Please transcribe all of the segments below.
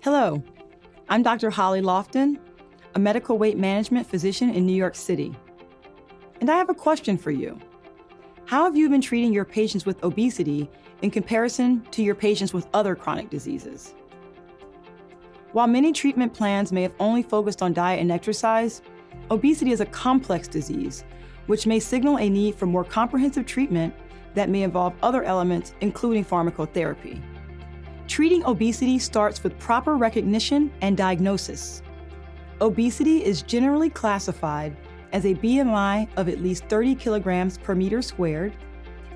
Hello, I'm Dr. Holly Lofton, a medical weight management physician in New York City. And I have a question for you. How have you been treating your patients with obesity in comparison to your patients with other chronic diseases? While many treatment plans may have only focused on diet and exercise, obesity is a complex disease, which may signal a need for more comprehensive treatment that may involve other elements, including pharmacotherapy. Treating obesity starts with proper recognition and diagnosis. Obesity is generally classified as a BMI of at least 30 kilograms per meter squared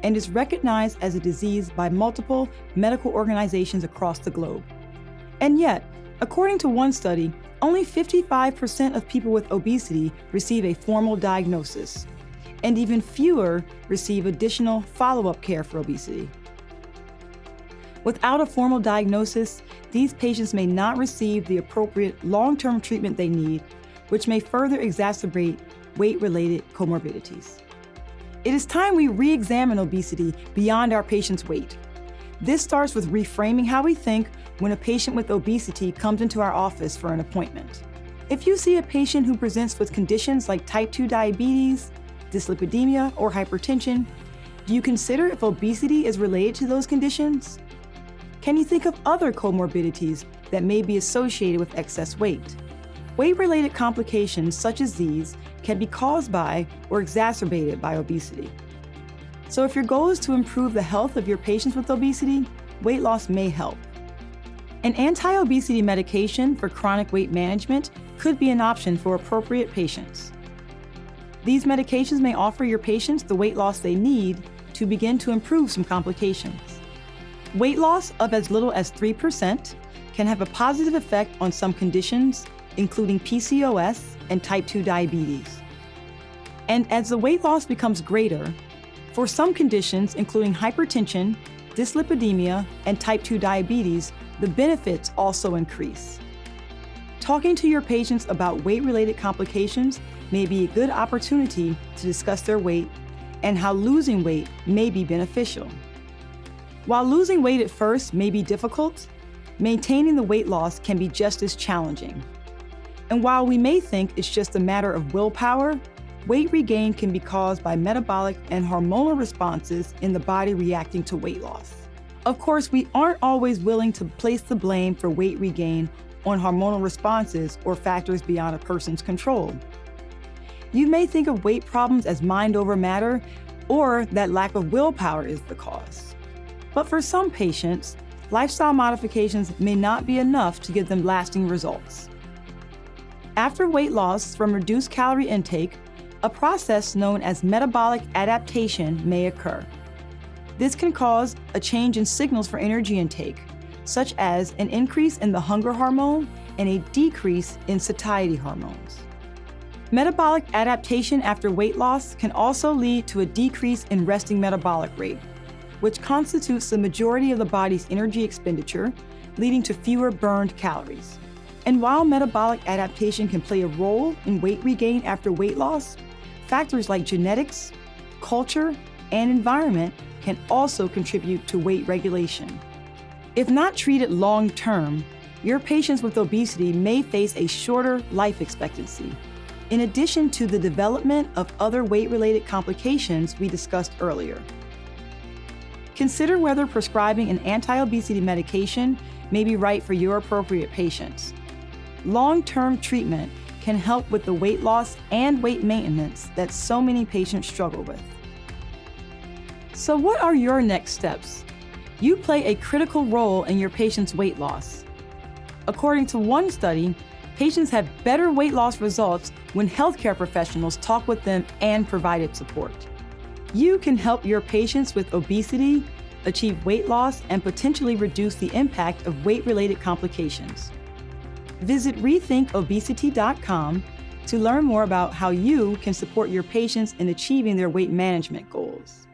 and is recognized as a disease by multiple medical organizations across the globe. And yet, according to one study, only 55% of people with obesity receive a formal diagnosis, and even fewer receive additional follow-up care for obesity. Without a formal diagnosis, these patients may not receive the appropriate long-term treatment they need, which may further exacerbate weight-related comorbidities. It is time we re-examine obesity beyond our patient's weight. This starts with reframing how we think when a patient with obesity comes into our office for an appointment. If you see a patient who presents with conditions like type 2 diabetes, dyslipidemia, or hypertension, do you consider if obesity is related to those conditions? Can you think of other comorbidities that may be associated with excess weight? Weight-related complications such as these can be caused by or exacerbated by obesity. So if your goal is to improve the health of your patients with obesity, weight loss may help. An anti-obesity medication for chronic weight management could be an option for appropriate patients. These medications may offer your patients the weight loss they need to begin to improve some complications. Weight loss of as little as 3% can have a positive effect on some conditions, including PCOS and type 2 diabetes. And as the weight loss becomes greater, for some conditions, including hypertension, dyslipidemia, and type 2 diabetes, the benefits also increase. Talking to your patients about weight-related complications may be a good opportunity to discuss their weight and how losing weight may be beneficial. While losing weight at first may be difficult, maintaining the weight loss can be just as challenging. And while we may think it's just a matter of willpower, weight regain can be caused by metabolic and hormonal responses in the body reacting to weight loss. Of course, we aren't always willing to place the blame for weight regain on hormonal responses or factors beyond a person's control. You may think of weight problems as mind over matter, or that lack of willpower is the cause. But for some patients, lifestyle modifications may not be enough to give them lasting results. After weight loss from reduced calorie intake, a process known as metabolic adaptation may occur. This can cause a change in signals for energy intake, such as an increase in the hunger hormone and a decrease in satiety hormones. Metabolic adaptation after weight loss can also lead to a decrease in resting metabolic rate, which constitutes the majority of the body's energy expenditure, leading to fewer burned calories. And while metabolic adaptation can play a role in weight regain after weight loss, factors like genetics, culture, and environment can also contribute to weight regulation. If not treated long-term, your patients with obesity may face a shorter life expectancy, in addition to the development of other weight-related complications we discussed earlier. Consider whether prescribing an anti-obesity medication may be right for your appropriate patients. Long-term treatment can help with the weight loss and weight maintenance that so many patients struggle with. So what are your next steps? You play a critical role in your patient's weight loss. According to one study, patients have better weight loss results when healthcare professionals talk with them and provided support. You can help your patients with obesity achieve weight loss and potentially reduce the impact of weight-related complications. Visit rethinkobesity.com to learn more about how you can support your patients in achieving their weight management goals.